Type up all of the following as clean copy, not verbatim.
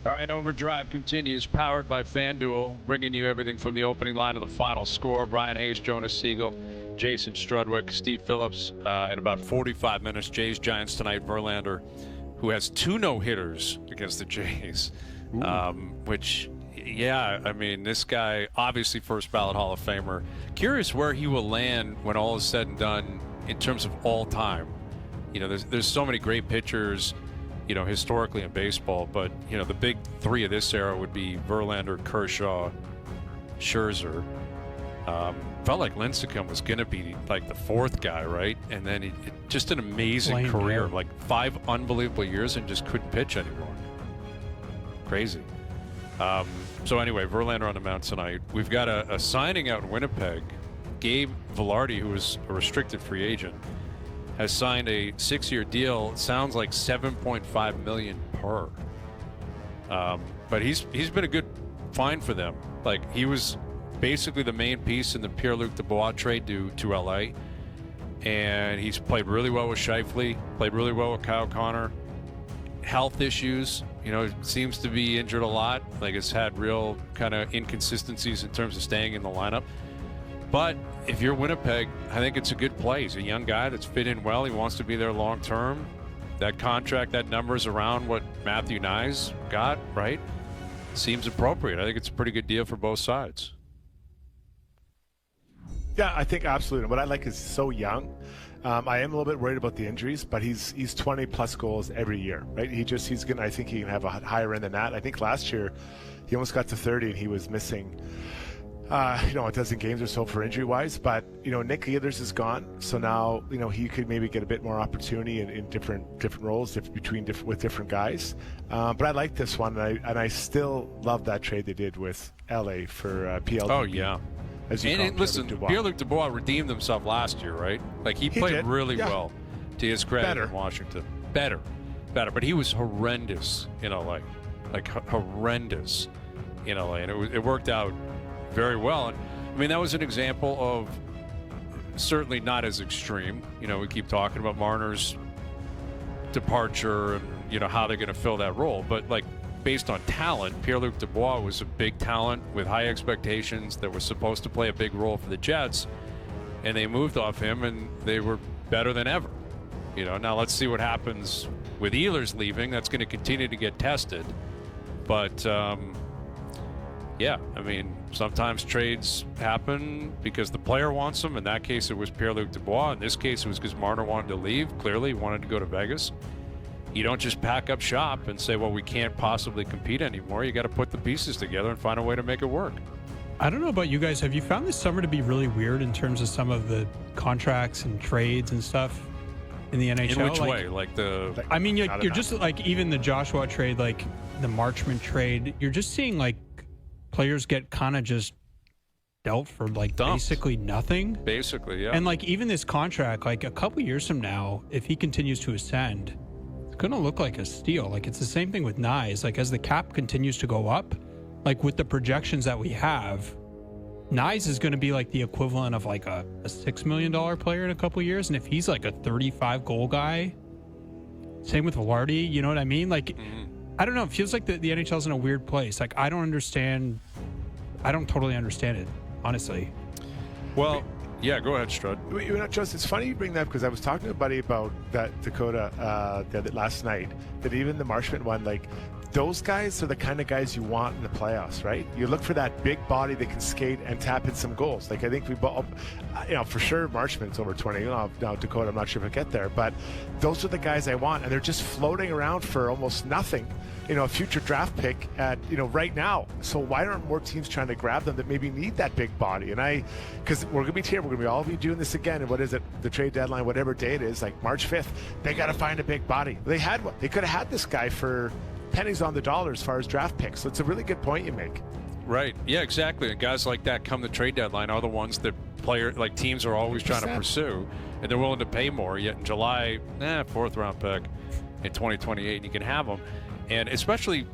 All right, Overdrive continues, powered by FanDuel, bringing you everything from the opening line to the final score. Brian Hayes, Jonas Siegel, Jason Strudwick, Steve Phillips. In about 45 minutes, Jays Giants tonight. Verlander, who has 2 no-hitters against the Jays, which, yeah, I mean, this guy, obviously first ballot Hall of Famer. Curious where he will land when all is said and done in terms of all time. You know, there's so many great pitchers, you know, historically in baseball, but, you know, the big 3 of this era would be Verlander, Kershaw, Scherzer. Felt like Lincecum was going to be like the 4th guy, right? And then just an amazing career, like 5 unbelievable years and just couldn't pitch anymore. Crazy. So anyway, Verlander on the mound tonight. We've got a signing out in Winnipeg. Gabe Velarde, who was a restricted free agent, has signed a 6-year deal. It sounds like $7.5 million per. But he's been a good find for them. Like, he was basically the main piece in the Pierre-Luc Dubois trade to LA, and he's played really well with Scheifele, played really well with Kyle Connor. Health issues, you know, seems to be injured a lot. Like, it's had real kind of inconsistencies in terms of staying in the lineup. But if you're Winnipeg, I think it's a good play. He's a young guy that's fit in well. He wants to be there long term. That contract, that number's around what Matthew Nyes got, right? Seems appropriate. I think it's a pretty good deal for both sides. Yeah, I think absolutely. What I like is so young. I am a little bit worried about the injuries, but he's 20 plus goals every year, right? He's gonna. I think he can have a higher end than that. I think last year he almost got to 30 and he was missing, a dozen games or so for injury wise. But Nick Ehlers is gone, so now he could maybe get a bit more opportunity in different roles with different guys. But I like this one, and I still love that trade they did with LA for PLD. Oh yeah. And listen, Pierre-Luc Dubois redeemed himself last year, right? Like, he played really well, to his credit, in Washington. Better. But he was horrendous in LA. Like, horrendous in LA. And it worked out very well. And, I mean, that was an example of certainly not as extreme. We keep talking about Marner's departure and, how they're going to fill that role. But, like, based on talent, Pierre-Luc Dubois was a big talent with high expectations that was supposed to play a big role for the Jets, and they moved off him, and they were better than ever. Now let's see what happens with Ehlers leaving. That's going to continue to get tested. But, yeah, I mean, sometimes trades happen because the player wants them. In that case, it was Pierre-Luc Dubois. In this case, it was because Marner wanted to leave. Clearly, he wanted to go to Vegas. You don't just pack up shop and say, well, we can't possibly compete anymore. You got to put the pieces together and find a way to make it work. I don't know about you guys. Have you found this summer to be really weird in terms of some of the contracts and trades and stuff in the NHL? In which way? I mean, you're just like even the Joshua trade, like the Marchment trade, you're just seeing like players get kind of just dealt for like dumped. Basically nothing. Basically, yeah. And like even this contract, like a couple years from now, if he continues to ascend, it's going to look like a steal. Like, it's the same thing with Nyes. Like, as the cap continues to go up, like with the projections that we have, Nyes is going to be like the equivalent of like a $6 million player in a couple of years. And if he's like a 35 goal guy, same with Velarde, you know what I mean? Like, I don't know. It feels like the NHL's in a weird place. Like, I don't totally understand it, honestly. Well, yeah, go ahead, Strud. Joseph, it's funny you bring that because I was talking to a buddy about that Dakota last night, that even the Marchment one, like, those guys are the kind of guys you want in the playoffs, right? You look for that big body that can skate and tap in some goals. Like, I think for sure Marchment's over 20. Now Dakota, I'm not sure if he'll get there, but those are the guys I want, and they're just floating around for almost nothing. A future draft pick at, right now. So why aren't more teams trying to grab them that maybe need that big body? And because we're going to be here, we're going to all be doing this again. And what is it? The trade deadline, whatever day it is, like March 5th, they got to find a big body. They had one. They could have had this guy for pennies on the dollar as far as draft picks. So it's a really good point you make. Right. Yeah, exactly. And guys like that come the trade deadline are the ones that teams are always trying to pursue, and they're willing to pay more. Yet in July, 4th round pick in 2028, and you can have them. And especially,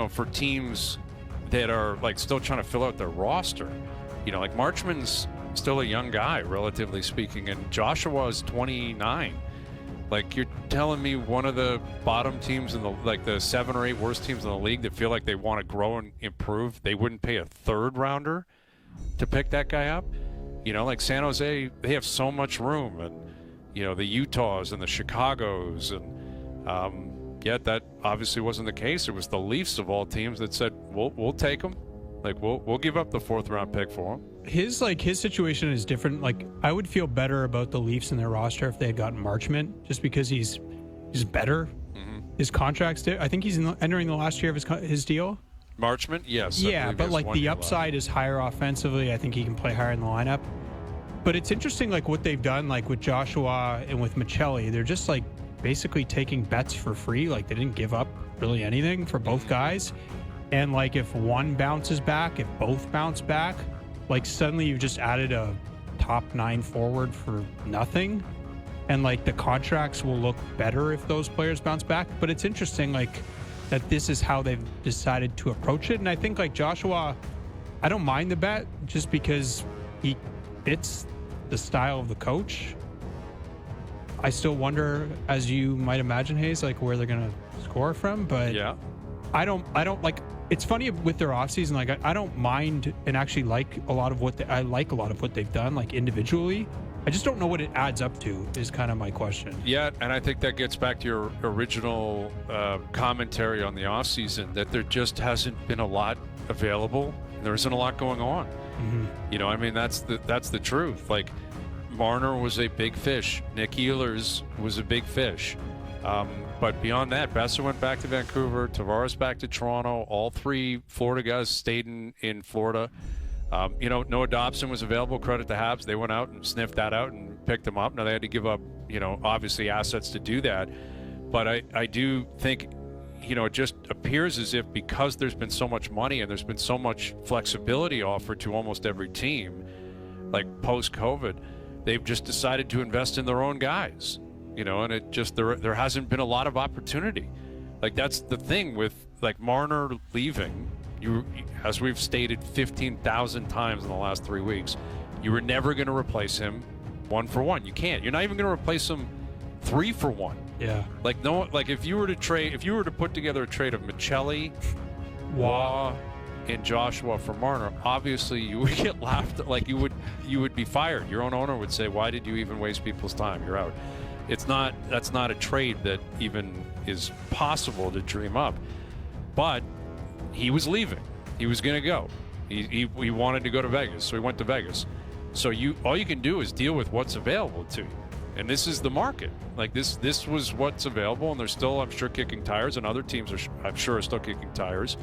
for teams that are like still trying to fill out their roster, like Marchman's still a young guy, relatively speaking, and Joshua is 29. Like, you're telling me one of the bottom teams in the 7 or 8 worst teams in the league that feel like they want to grow and improve, they wouldn't pay a third rounder to pick that guy up? You know, like San Jose, they have so much room, and you know, the Utahs and the Chicagos, and yet that obviously wasn't the case. It was the Leafs of all teams that said, we'll take him. Like, we'll give up the 4th round pick for him. His situation is different. Like, I would feel better about the Leafs and their roster if they had gotten Marchment, just because he's better. Mm-hmm. His contract's I think he's entering the last year of his deal. Marchment, yes. Yeah, but like the upside is higher offensively. I think he can play higher in the lineup. But it's interesting, like what they've done, like with Joshua and with Michelli. They're just like basically taking bets for free. Like they didn't give up really anything for both guys. And like if one bounces back, if both bounce back, like suddenly you've just added a top 9 forward for nothing. And like the contracts will look better if those players bounce back. But it's interesting, like that this is how they've decided to approach it. And I think like Joshua, I don't mind the bet just because he fits the style of the coach. I still wonder, as you might imagine, Hayes, like where they're going to score from. But yeah, I don't like. It's funny with their offseason. Like I don't mind and actually like a lot of what I like a lot of what they've done, like individually. I just don't know what it adds up to is kind of my question. Yeah, and I think that gets back to your original commentary on the offseason, that there just hasn't been a lot available. And there isn't a lot going on. Mm-hmm. You know, I mean, that's the truth. Like, Marner was a big fish. Nick Ehlers was a big fish. But beyond that, Besser went back to Vancouver, Tavares back to Toronto. All 3 Florida guys stayed in Florida. You know, Noah Dobson was available. Credit to Habs. They went out and sniffed that out and picked him up. Now, they had to give up, you know, obviously assets to do that. But I do think, you know, it just appears as if because there's been so much money and there's been so much flexibility offered to almost every team, like post-COVID, they've just decided to invest in their own guys. You know, and it just there hasn't been a lot of opportunity. Like, that's the thing with like Marner leaving. You, as we've stated 15,000 times in the last 3 weeks, you were never going to replace him 1 for 1. You can't. You're not even going to replace him 3 for 1. Yeah. Like, no. Like, if you were to put together a trade of Michelli, Waugh, and Joshua for Marner, obviously you would get laughed at. Like, you would be fired. Your own owner would say, "Why did you even waste people's time? You're out." That's not a trade that even is possible to dream up. But he was leaving. He was going to go. He wanted to go to Vegas, so he went to Vegas. So all you can do is deal with what's available to you. And this is the market. Like, this was what's available, and they're still, I'm sure, kicking tires, and other teams I'm sure are still kicking tires.